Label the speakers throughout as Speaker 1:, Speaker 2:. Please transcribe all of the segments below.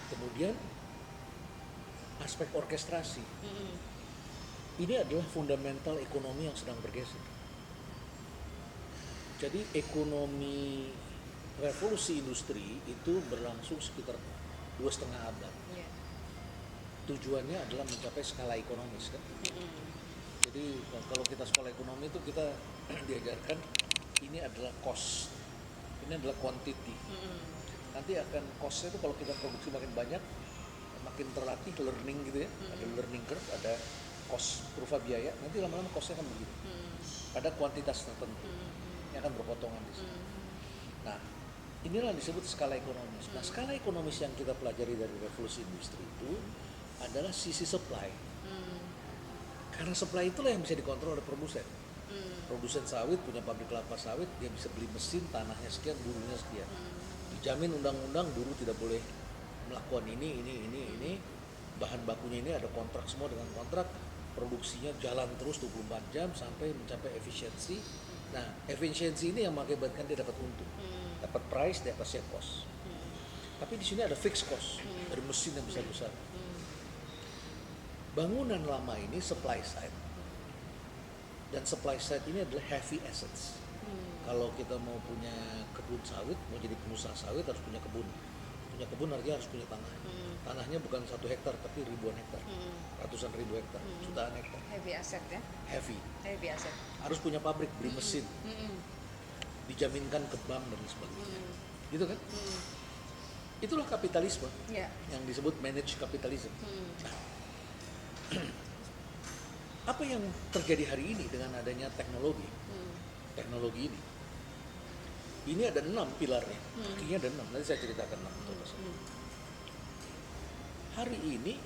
Speaker 1: Kemudian aspek orkestrasi. Ini adalah fundamental ekonomi yang sedang bergeser. Jadi ekonomi revolusi industri itu berlangsung sekitar 2,5 abad.
Speaker 2: Yeah.
Speaker 1: Tujuannya adalah mencapai skala ekonomis kan. Jadi kalau kita sekolah ekonomi itu kita diajarkan ini adalah cost, ini adalah quantity. Nanti akan costnya itu kalau kita produksi makin banyak, makin terlatih learning gitu ya, ada learning curve, ada cost kurva biaya, nanti lama-lama costnya akan begitu. Pada kuantitas tertentu yang akan berpotongan di sini. Nah, inilah disebut skala ekonomis. Nah, skala ekonomis yang kita pelajari dari revolusi industri itu adalah sisi supply. Karena supply itulah yang bisa dikontrol oleh produsen. Produsen sawit punya pabrik kelapa sawit, dia bisa beli mesin, tanahnya sekian, buruhnya sekian. Dijamin undang-undang buruh tidak boleh melakukan ini. Bahan bakunya ini ada kontrak semua dengan kontrak. Produksinya jalan terus 24 jam sampai mencapai efisiensi. Nah, efisiensi ini yang mengakibatkan dia dapat untung. Dapat price di atasnya cost. Tapi di sini ada fixed cost dari mesin yang besar-besar. Bangunan lama ini supply side. Dan supply side ini adalah heavy assets. Kalau kita mau punya kebun sawit, mau jadi pengusaha sawit harus punya kebun. Punya kebun artinya harus punya tanah. Tanahnya bukan 1 hektar tapi ribuan hektar, ratusan ribu hektar, jutaan hektar.
Speaker 2: Heavy asset ya.
Speaker 1: Heavy.
Speaker 2: Heavy asset.
Speaker 1: Harus punya pabrik, beli mesin, dijaminkan ke bank dan sebagainya. Gitu kan? Itulah kapitalisme
Speaker 2: Ya.
Speaker 1: yang disebut managed capitalism. Nah, apa yang terjadi hari ini dengan adanya teknologi ini? Ini ada 6 pilarnya, kakinya ada 6, nanti saya ceritakan 6 itu. Hari ini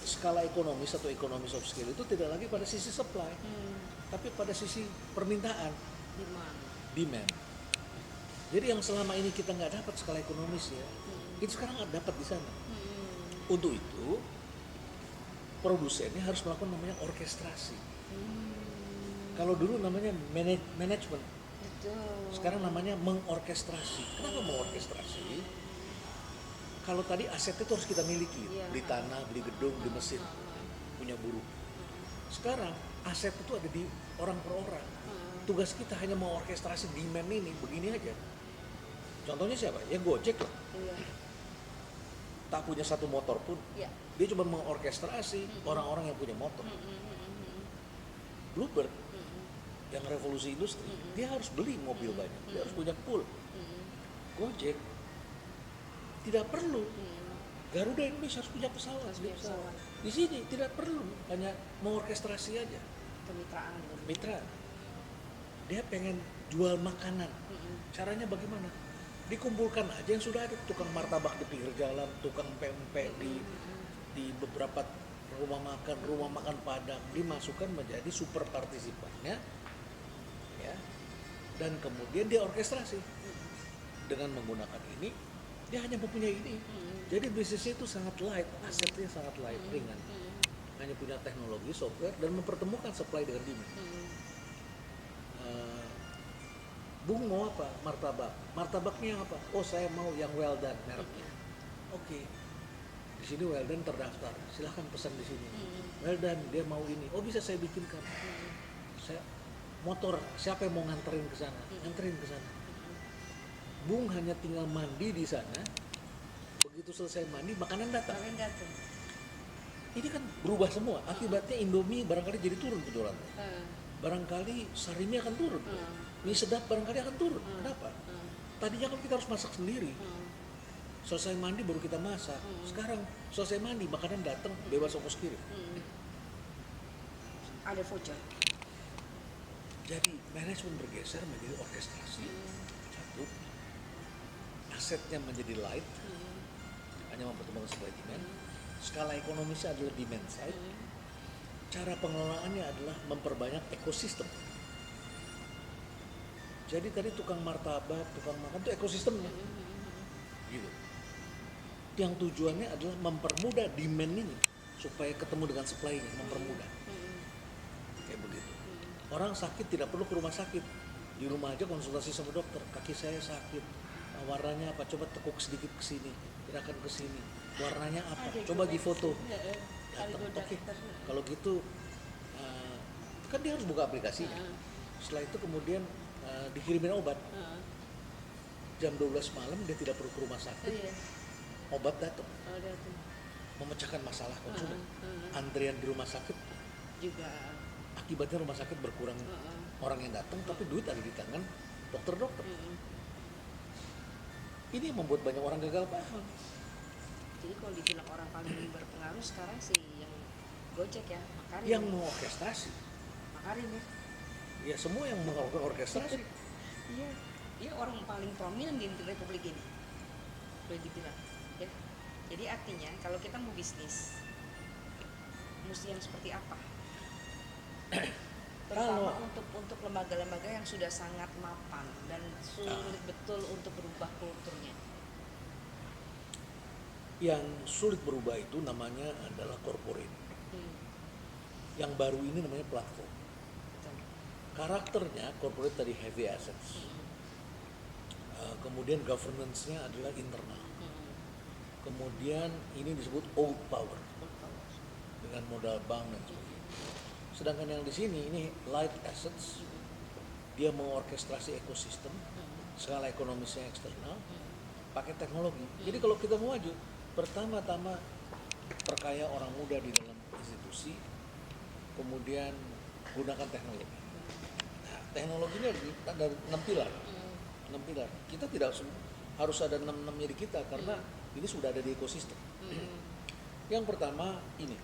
Speaker 1: skala ekonomis atau economies of scale itu tidak lagi pada sisi supply, tapi pada sisi permintaan, demand. Jadi yang selama ini kita nggak dapat skala ekonomis ya, itu sekarang nggak dapat di sana. Untuk itu, produsennya harus melakukan namanya orkestrasi. Kalau dulu namanya manajemen, sekarang namanya mengorkestrasi. Kenapa mengorkestrasi? Kalau tadi aset itu harus kita miliki, beli tanah, beli gedung, beli mesin, punya buruh. Sekarang aset itu ada di orang per orang. Tugas kita hanya mengorkestrasi demand ini, begini aja. Contohnya siapa? Ya Gojek lah. Tak punya satu motor pun, dia cuma mengorkestrasi orang-orang yang punya motor. Bluebird yang revolusi industri, dia harus beli mobil banyak, dia harus punya pool. Gojek tidak perlu. Garuda Indonesia harus punya pesawat. Di sini tidak perlu, hanya mengorkestrasi aja.
Speaker 2: Kemitraan.
Speaker 1: Mitra, dia pengen jual makanan. Caranya bagaimana? Dikumpulkan aja yang sudah ada, tukang martabak di pinggir jalan, tukang pempek di beberapa rumah makan Padang, dimasukkan menjadi super partisipannya, ya. Dan kemudian dia orkestrasi dengan menggunakan ini, dia hanya mempunyai ini. Jadi bisnisnya itu sangat light, asetnya sangat light, ringan. Hanya punya teknologi, software, dan mempertemukan supply dengan demand. Bung mau apa? Martabak. Martabaknya apa? Oh, saya mau yang well done mereknya. Oke. Di sini well done terdaftar. Silahkan pesan di sini. Well done, dia mau ini. Oh, bisa saya bikinkan. Saya motor, siapa yang mau nganterin ke sana? Nganterin ke sana. Bung hanya tinggal mandi di sana. Begitu selesai mandi, makanan datang. Ini kan berubah semua. Akibatnya Indomie barangkali jadi turun penjualannya. Barangkali Sarimi akan turun. Mie sedap barangkali akan turun. Kenapa? Tadinya kan kita harus masak sendiri. Selesai mandi baru kita masak. Sekarang selesai mandi, makanan datang, bebas ongkos kirim.
Speaker 2: Ada voucher.
Speaker 1: Jadi manajemen bergeser menjadi orkestrasi. Satu, asetnya menjadi light, hanya mempertemukan supply demand. Skala ekonomisnya adalah demand side. Cara pengelolaannya adalah memperbanyak ekosistem. Jadi tadi tukang martabak, tukang makan itu ekosistemnya, gitu. Yang tujuannya adalah mempermudah demand ini supaya ketemu dengan supply-nya, mempermudah. Kayak begitu. Orang sakit tidak perlu ke rumah sakit, di rumah aja konsultasi sama dokter. Kaki saya sakit, warnanya apa? Coba tekuk sedikit ke sini, gerakan ke sini. warnanya apa,
Speaker 2: Ada
Speaker 1: coba di foto.
Speaker 2: Kali
Speaker 1: Datang,
Speaker 2: goda
Speaker 1: oke.
Speaker 2: terus.
Speaker 1: Kalau gitu kan dia harus buka aplikasinya. Setelah itu kemudian dikirimin obat. Jam 12 malam dia tidak perlu ke rumah sakit,
Speaker 2: Iya.
Speaker 1: obat datang,
Speaker 2: Oh, dia tuh
Speaker 1: memecahkan masalah konsumen.
Speaker 2: Heeh.
Speaker 1: Antrian di rumah sakit,
Speaker 2: juga.
Speaker 1: akibatnya rumah sakit berkurang orang yang datang, tapi duit ada di tangan dokter-dokter. Ini yang membuat banyak orang gagal paham.
Speaker 2: Jadi kalau dibilang orang paling berpengaruh sekarang sih yang Gojek ya, Makarim.
Speaker 1: Yang mengorkestrasi,
Speaker 2: Makarim ya.
Speaker 1: ya semua yang mengorkestrasi.
Speaker 2: Iya, dia orang paling prominent di Republik ini, boleh dibilang. Ya. Jadi artinya kalau kita mau bisnis, mesti yang seperti apa? Terutama untuk lembaga-lembaga yang sudah sangat mapan dan sulit betul untuk berubah kulturnya.
Speaker 1: Yang sulit berubah itu namanya adalah corporate. Yang baru ini namanya platform.
Speaker 2: Betul.
Speaker 1: Karakternya corporate tadi heavy assets. Kemudian governance-nya adalah internal. Kemudian ini disebut old power dengan modal bank dan sebagainya. Sedangkan yang di sini ini light assets, dia mengorkestrasi ekosistem, skala ekonomisnya eksternal, pakai teknologi. Jadi kalau kita mau maju, pertama-tama perkaya orang muda di dalam institusi, kemudian gunakan teknologi. Nah, teknologinya ada 6 pilar. 6 pilar. Kita tidak harus ada 6-6-nya di kita karena ini sudah ada di ekosistem. Yang pertama ini,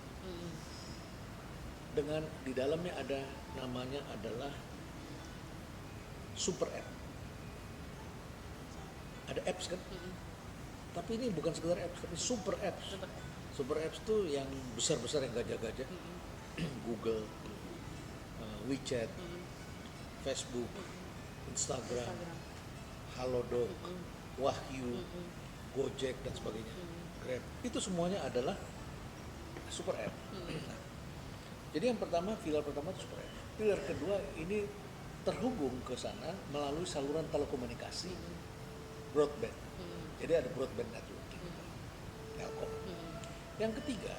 Speaker 1: dengan di dalamnya ada namanya adalah super app. Ada apps kan? Tapi ini bukan sekedar apps, tapi super apps. Super apps tuh yang besar-besar yang gajah-gajah. Google, WeChat, Facebook, Instagram, Halodoc, Wahyu, Gojek dan sebagainya, Grab. Itu semuanya adalah super app. Nah, jadi yang pertama, pilar pertama itu super app. Pilar kedua ini terhubung ke sana melalui saluran telekomunikasi, broadband. Jadi ada broadband network, Telkom. Yang ketiga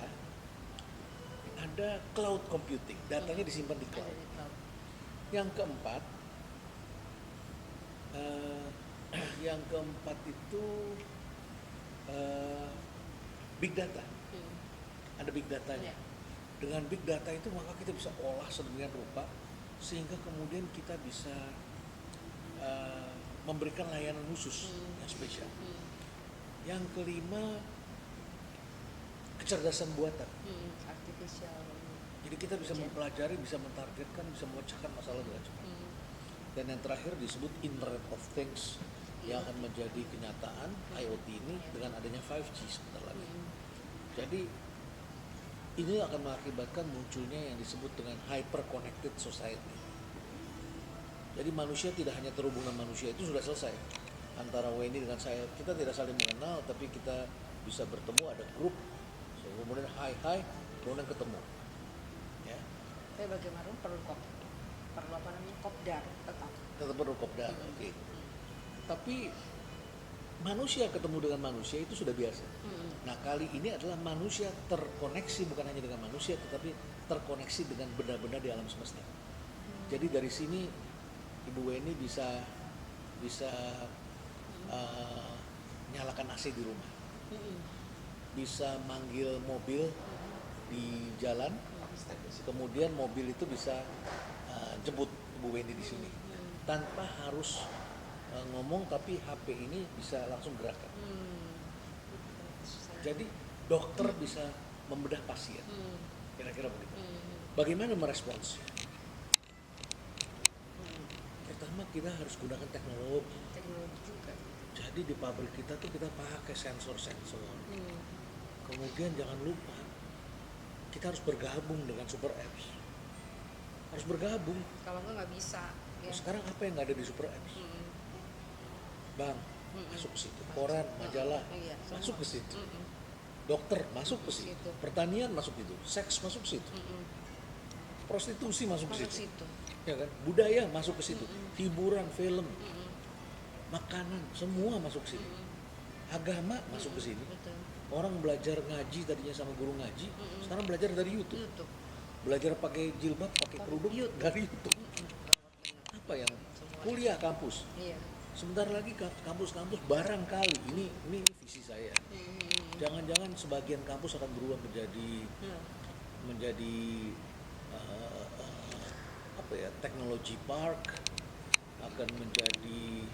Speaker 1: ada cloud computing, datanya disimpan di cloud. Yang keempat, itu big data. Ada big datanya. Dengan big data itu maka kita bisa olah sedemikian rupa sehingga kemudian kita bisa memberikan layanan khusus yang spesial. Yang kelima, kecerdasan buatan.
Speaker 2: Artificial.
Speaker 1: Jadi kita bisa mempelajari, bisa mentargetkan, bisa memecahkan masalah dengan cepat. Dan yang terakhir disebut Internet of Things yang akan menjadi kenyataan IoT ini dengan adanya 5G sebentar lagi. Jadi ini akan mengakibatkan munculnya yang disebut dengan hyper connected society. Jadi manusia tidak hanya terhubung dengan manusia, itu sudah selesai. Antara Weni dengan saya, kita tidak saling mengenal, tapi kita bisa bertemu, ada grup, kemudian hai, kemudian ketemu. Ya.
Speaker 2: Tapi bagaimana perlu apa namanya kopdar
Speaker 1: Tetap perlu kopdar, oke. Tapi manusia ketemu dengan manusia itu sudah biasa. Nah, kali ini adalah manusia terkoneksi bukan hanya dengan manusia, tetapi terkoneksi dengan benda-benda di alam semesta. Jadi dari sini Ibu Weni bisa nyalakan AC di rumah, bisa manggil mobil di jalan, kemudian mobil itu bisa jemput Ibu Weni di sini tanpa harus ngomong, tapi HP ini bisa langsung gerakan. Jadi dokter bisa membedah pasien, kira-kira begitu. Bagaimana meresponsnya? Pertama kita harus gunakan teknologi
Speaker 2: juga.
Speaker 1: Jadi di pabrik kita tuh kita pakai sensor-sensor. Kemudian jangan lupa kita harus bergabung dengan super apps. Harus bergabung.
Speaker 2: Kalau nggak bisa. Ya.
Speaker 1: Sekarang apa yang nggak ada di super apps? Bank masuk ke situ, koran, majalah masuk ke situ, dokter masuk ke situ, pertanian masuk ke situ, seks masuk ke situ, prostitusi masuk ke situ, ya kan? Budaya masuk ke situ, hiburan, film, makanan, semua masuk ke situ, agama masuk ke sini. Orang belajar ngaji tadinya sama guru ngaji, sekarang belajar dari YouTube.
Speaker 2: YouTube.
Speaker 1: Belajar pakai jilbab, pakai kerudung
Speaker 2: YouTube.
Speaker 1: dari YouTube. Apa yang kuliah kampus?
Speaker 2: Iya.
Speaker 1: Sebentar lagi kampus-kampus barangkali ini visi saya. Jangan-jangan sebagian kampus akan berubah menjadi apa ya, teknologi park, akan menjadi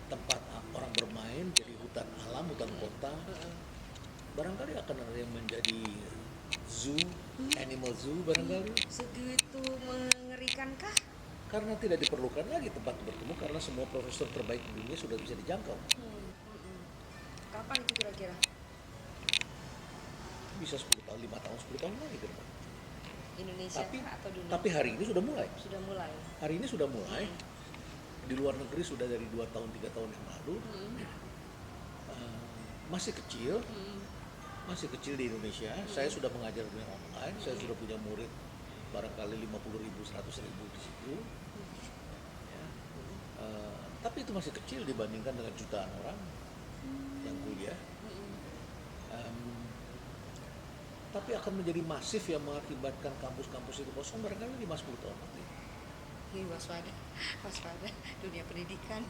Speaker 1: tempat orang bermain, jadi hutan alam, hutan kota. Barangkali akan ada yang menjadi zoo, animal zoo barangkali.
Speaker 2: Segitu mengerikankah?
Speaker 1: Karena tidak diperlukan lagi tempat bertemu karena semua profesor terbaik di dunia sudah bisa dijangkau.
Speaker 2: Kapan itu kira-kira?
Speaker 1: Bisa 10 tahun, 5 tahun, 10 tahun lagi ke depan.
Speaker 2: Indonesia atau dunia?
Speaker 1: Tapi hari ini sudah mulai.
Speaker 2: Sudah mulai.
Speaker 1: Hari ini sudah mulai. Di luar negeri sudah dari 2 tahun, 3 tahun yang lalu. Masih kecil. Masih kecil di Indonesia. Saya sudah mengajar dunia online. Saya sudah punya murid barangkali 50.000, 100.000 di situ. Ya. Tapi itu masih kecil dibandingkan dengan jutaan orang yang kuliah. Tapi akan menjadi masif yang mengakibatkan kampus-kampus itu kosong barangkali 5-10 tahun nanti.
Speaker 2: Waspada, dunia pendidikan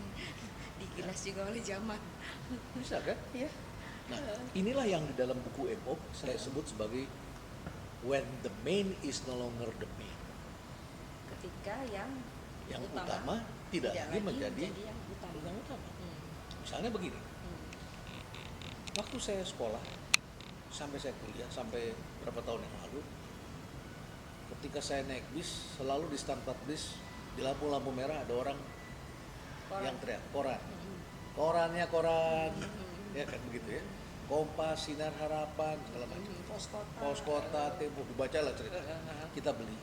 Speaker 2: digilas juga oleh zaman.
Speaker 1: Bisa kan?
Speaker 2: Iya.
Speaker 1: Nah, inilah yang di dalam buku EPOK saya sebut sebagai when the main is no longer the main.
Speaker 2: Ketika yang
Speaker 1: utama tidak lagi menjadi
Speaker 2: yang utama.
Speaker 1: Misalnya begini. Waktu saya sekolah sampai saya kuliah, sampai berapa tahun yang lalu, ketika saya naik bis, selalu di start bis di lampu-lampu merah ada orang yang teriak korannya koran, ya kan begitu ya, Kompas, Sinar Harapan, segala macam, Pos Kota, Tempo, dibacalah cerita, kita beli.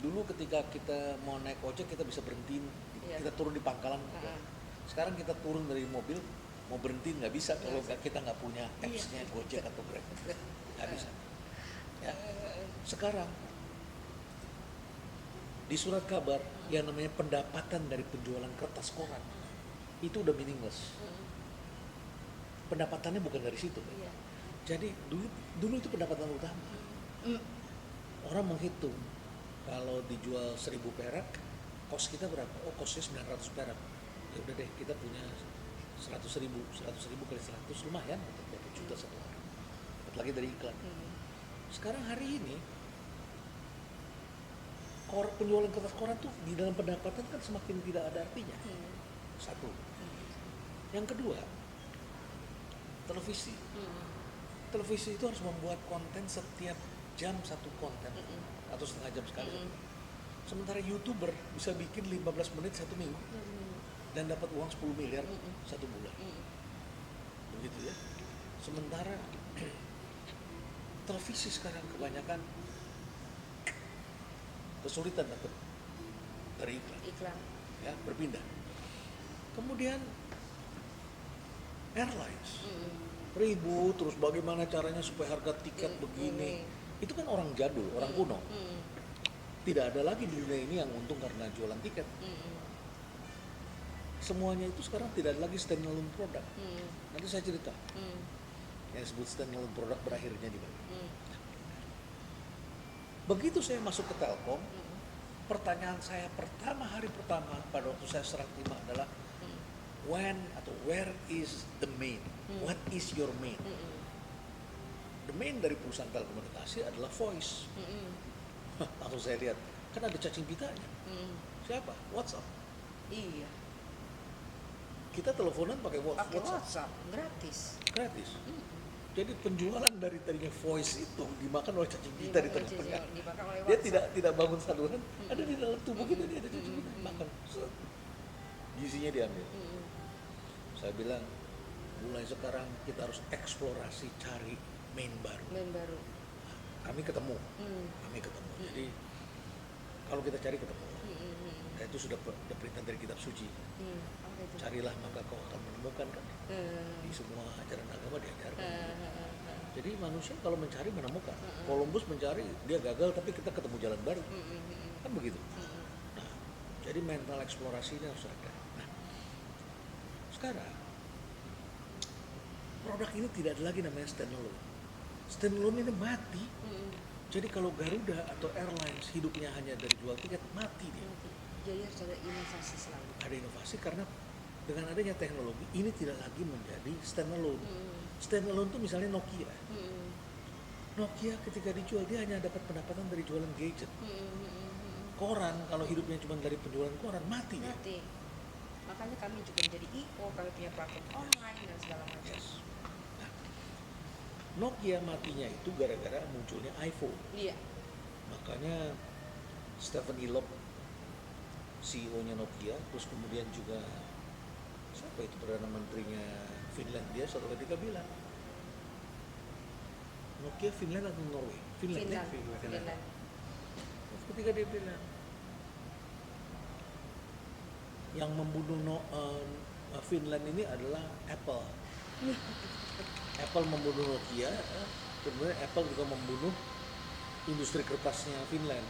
Speaker 1: Dulu ketika kita mau naik ojek kita bisa berhenti, kita turun di pangkalan. Sekarang kita turun dari mobil mau berhenti nggak bisa kalau kita nggak punya apps-nya Gojek atau Grab, nggak bisa. Ya. Sekarang di surat kabar yang namanya pendapatan dari penjualan kertas koran itu udah meaningless. Pendapatannya bukan dari situ. Jadi dulu itu pendapatan utama. Orang menghitung kalau dijual 1.000 perak, kos kita berapa? Oh, kosnya 900 perak. Ya udah deh, kita punya 100.000 kali 100 lumayan, berapa juta satu hari. Dapat lagi dari iklan. Sekarang hari ini penjualan kertas koran tuh di dalam pendapatan kan semakin tidak ada artinya. Satu. Yang kedua, televisi. Televisi itu harus membuat konten setiap jam satu konten atau setengah jam sekali. Sementara YouTuber bisa bikin 15 menit satu minggu dan dapat uang 10 miliar satu bulan. Begitu ya. Sementara televisi sekarang kebanyakan kesulitan dapat dari iklan. Ya, berpindah. Kemudian airlines ribut terus bagaimana caranya supaya harga tiket begini. Itu kan orang jadul, orang kuno. Tidak ada lagi di dunia ini yang untung karena jualan tiket. Semuanya itu sekarang tidak ada lagi standalone produk. Nanti saya cerita. Yang disebut standalone produk berakhirnya di mana. Begitu saya masuk ke Telkom, pertanyaan saya hari pertama pada waktu saya serah terima adalah when atau where is the main? What is your main? The main dari perusahaan telekomunikasi adalah voice. Langsung saya lihat, kan ada cacing pitanya. Siapa? WhatsApp.
Speaker 2: Iya.
Speaker 1: Kita teleponan pakai
Speaker 2: WhatsApp gratis.
Speaker 1: Jadi penjualan dari tadinya voice itu dimakan oleh cacing pita di tengah-tengah. Dia tidak bangun saluran, ada di dalam tubuh kita, dia ada cacing pita makan. Gizinya diambil. Saya bilang, mulai sekarang kita harus eksplorasi, cari main baru. Kami ketemu. Jadi kalau kita cari ketemu. Nah, itu sudah perintah dari kitab suci. Carilah maka kau akan menemukan kan. Di semua ajaran agama diajarkan. Jadi manusia kalau mencari menemukan. Columbus mencari, dia gagal tapi kita ketemu jalan baru. Kan begitu. Nah, jadi mental eksplorasi ini harus ada. Nah, sekarang produk ini tidak ada lagi namanya standalone. Standalone ini mati. Jadi kalau Garuda atau airlines hidupnya hanya dari jual tiket, mati dia.
Speaker 2: Jadi harus ada inovasi selalu.
Speaker 1: Ada inovasi karena dengan adanya teknologi ini tidak lagi menjadi standalone. Standalone itu misalnya Nokia. Nokia ketika dijual dia hanya dapat pendapatan dari jualan gadget. Koran kalau hidupnya cuma dari penjualan koran, mati dia.
Speaker 2: Mati. Makanya kami juga menjadi IO, kami punya platform online dan segala macam.
Speaker 1: Yes. Nah, Nokia matinya itu gara-gara munculnya iPhone.
Speaker 2: Iya.
Speaker 1: Makanya Stephen Elop, CEO-nya Nokia, terus kemudian juga siapa itu Perdana Menterinya Finlandia suatu ketika bilang, Nokia Finland atau Norway? Finland. Terus ketika dia bilang, yang membunuh Finland ini adalah Apple. Apple membunuh Nokia, kemudian Apple juga membunuh industri kertasnya Finland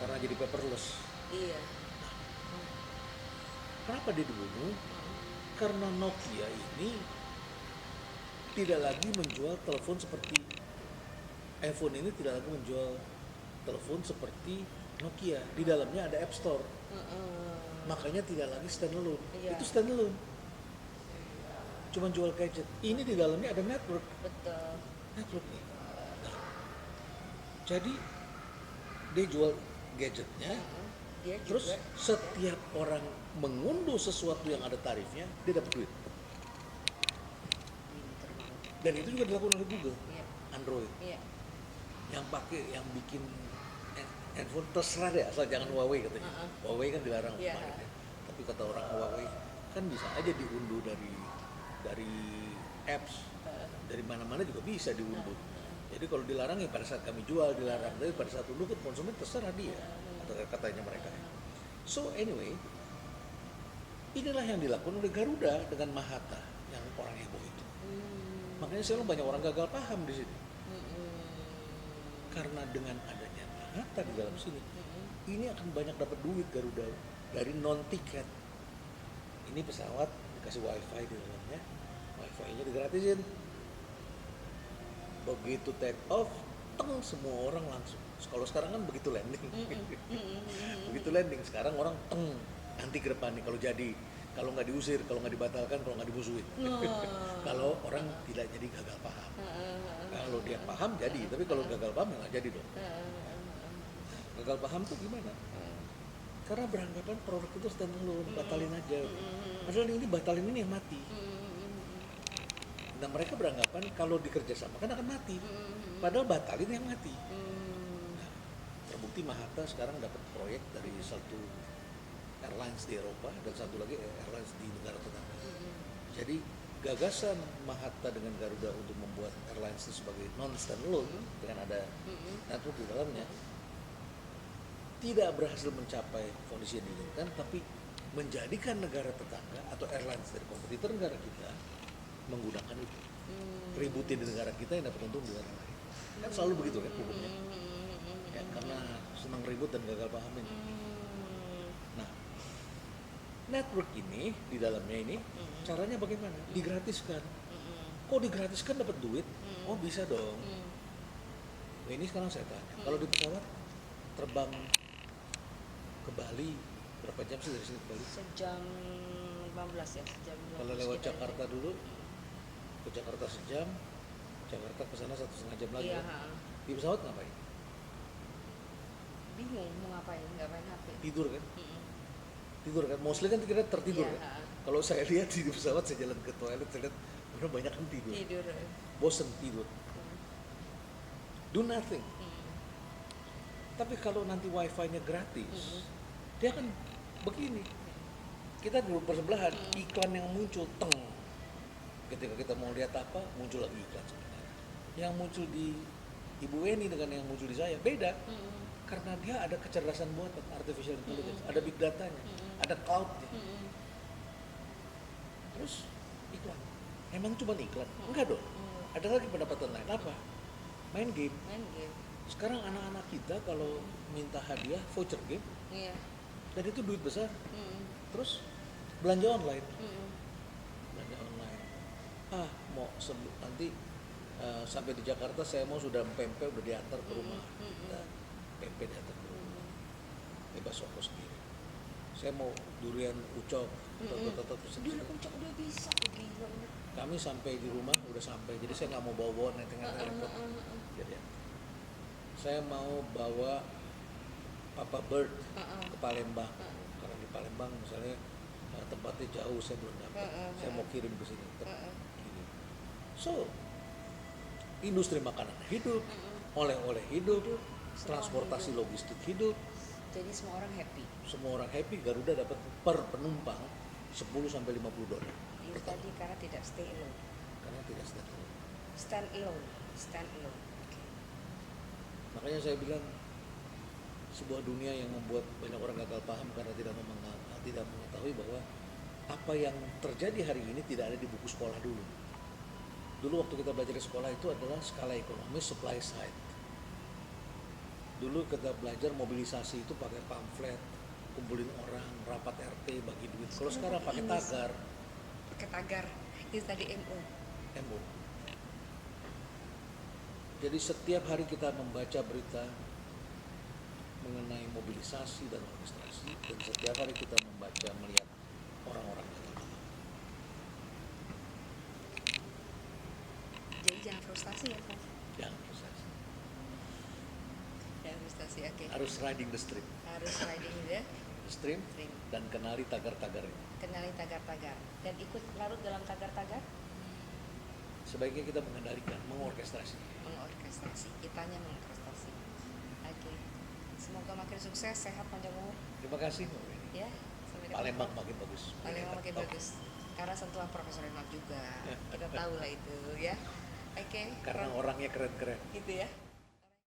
Speaker 1: karena jadi paperless.
Speaker 2: Iya.
Speaker 1: Kenapa dia dibunuh? Karena Nokia ini tidak lagi menjual telepon seperti iPhone ini, tidak lagi menjual telepon seperti Nokia. Di dalamnya ada App Store. Makanya tidak lagi standalone.
Speaker 2: Iya.
Speaker 1: Itu standalone. Cuma jual gadget. Ini di dalamnya ada network.
Speaker 2: Betul.
Speaker 1: Networknya. Nah, jadi dia jual gadgetnya.
Speaker 2: Dia
Speaker 1: Terus
Speaker 2: juga
Speaker 1: setiap orang mengunduh sesuatu yang ada tarifnya, dia dapat duit.
Speaker 2: pinter banget.
Speaker 1: Dan itu juga dilakukan oleh Google,
Speaker 2: Iya.
Speaker 1: Android.
Speaker 2: Iya.
Speaker 1: Yang pakai, yang bikin handphone terserah deh, asal jangan Huawei katanya. Huawei kan dilarang
Speaker 2: Iya.
Speaker 1: kemarin ya. Tapi kata orang Huawei kan bisa aja diunduh dari apps, dari mana-mana juga bisa diunduh. Jadi kalau dilarang ya pada saat kami jual dilarang, tapi pada saat unduh ke konsumen terserah dia, atau katanya mereka. So anyway, inilah yang dilakukan oleh Garuda dengan Mahata yang orang heboh itu. Makanya selalu banyak orang gagal paham di sini. Karena dengan adanya Mahata di dalam sini, ini akan banyak dapat duit Garuda dari non tiket. Ini pesawat dikasih wifi di dalamnya, wifi-nya digratisin. Begitu take off, semua orang langsung. Kalau sekarang kan begitu landing, begitu landing sekarang orang nanti ke depan nih kalau jadi, kalau nggak diusir, kalau nggak dibatalkan, kalau nggak dimusuhin. Kalau orang tidak jadi gagal paham. Kalau dia paham jadi, tapi kalau gagal paham ya nggak jadi dong. Gagal paham tuh gimana? Karena beranggapan produk itu standalone, batalin aja. Padahal ini batalin ini yang mati. Nah mereka beranggapan kalau dikerjasamakan akan mati. Padahal batalin yang mati. Nah, terbukti Mahata sekarang dapat proyek dari satu airlines di Eropa dan satu lagi airlines di negara tetangga. Jadi gagasan Mahata dengan Garuda untuk membuat airlines itu sebagai non-standalone dengan ada network di dalamnya tidak berhasil mencapai kondisi yang diinginkan, tapi menjadikan negara tetangga atau airlines dari kompetitor negara kita menggunakan itu. Ributin di negara kita yang dapat untung di negara lain. Kan selalu begitu kan hukumnya. Ya, karena senang ribut dan gagal paham ini. Nah, network ini di dalamnya ini caranya bagaimana? Digratiskan. Kok digratiskan dapat duit? Oh bisa dong. Nah, ini sekarang saya tanya, kalau di pesawat terbang ke Bali berapa jam sih dari sini ke Bali?
Speaker 2: Sejam 15 ya, sejam 15.
Speaker 1: Kalau lewat
Speaker 2: kita
Speaker 1: Jakarta dulu, ke Jakarta sejam, Jakarta ke sana 1,5 jam lagi.
Speaker 2: Iya,
Speaker 1: Kan? Di pesawat ngapain?
Speaker 2: bingung mau ngapain, nggak main HP.
Speaker 1: Tidur kan? Tidur kan? Mostly kan kita tertidur
Speaker 2: Iya,
Speaker 1: kan? Kalau saya lihat di pesawat, saya jalan ke toilet, saya lihat orang banyak kan tidur.
Speaker 2: Tidur.
Speaker 1: Bosen tidur. Do nothing. Tapi kalau nanti wifi-nya gratis, dia akan begini. Kita dulu bersebelahan, iklan yang muncul, ketika kita mau lihat apa, muncul lagi iklan sebenarnya. Yang muncul di Ibu Weni dengan yang muncul di saya, beda. Karena dia ada kecerdasan buatan, artificial intelligence, ada big datanya, ada cloud-nya. Terus iklan. Emang cuma iklan? Enggak dong. Ada lagi pendapatan lain, apa? Main game. Sekarang anak-anak kita kalau minta hadiah voucher game,
Speaker 2: Iya.
Speaker 1: dan itu duit besar. Terus belanja online. Belanja online. mau nanti sampai di Jakarta saya mau sudah pempek udah diantar ke rumah. Nah, pempek diantar ke rumah. Bebas ongkos sendiri. Saya mau durian ucok,
Speaker 2: Durian ucok udah bisa, gila bener.
Speaker 1: kami sampai di rumah udah sampai, jadi saya nggak mau bawa nenteng-nenteng repot. Jadi saya mau bawa Papa Bird ke Palembang, karena di Palembang misalnya tempatnya jauh, saya belum dapat, saya mau kirim ke sini. So, industri makanan hidup, oleh-oleh hidup, transportasi logistik hidup.
Speaker 2: Jadi semua orang happy.
Speaker 1: Semua orang happy. Garuda dapat per penumpang 10 sampai $50.
Speaker 2: Itu tadi karena tidak stay alone.
Speaker 1: Karena tidak stand alone.
Speaker 2: Stand alone. Okay.
Speaker 1: Makanya saya bilang sebuah dunia yang membuat banyak orang gagal paham karena tidak mengetahui bahwa apa yang terjadi hari ini tidak ada di buku sekolah dulu. Dulu waktu kita belajar di sekolah itu adalah skala ekonomi supply side. Dulu kita belajar mobilisasi itu pakai pamflet, kumpulin orang, rapat RT, bagi duit. Kalau sekarang pakai tagar.
Speaker 2: Pakai tagar. Itu tadi MO.
Speaker 1: Jadi setiap hari kita membaca berita mengenai mobilisasi dan orkestrasi, dan setiap hari kita melihat orang-orang gagal paham.
Speaker 2: Jadi jangan frustasi ya, Prof.
Speaker 1: Jangan frustasi.
Speaker 2: Jangan frustasi, oke.
Speaker 1: Harus riding the stream.
Speaker 2: Harus riding the
Speaker 1: Stream dan kenali tagar-tagarnya.
Speaker 2: Kenali tagar-tagar dan ikut larut dalam tagar-tagar.
Speaker 1: Sebaiknya kita mengendalikan, mengorkestrasi.
Speaker 2: Kitanya mengorkestrasi. Oke. Semoga makin sukses, sehat, panjang umur.
Speaker 1: Terima kasih Mbak Weni.
Speaker 2: Ya, sampai ketemu.
Speaker 1: Palembang makin bagus.
Speaker 2: Palembang makin bagus. Karena sentuhan Profesor Renald juga. Kita tahu lah itu ya. Oke.
Speaker 1: Karena orangnya keren-keren.
Speaker 2: Gitu ya.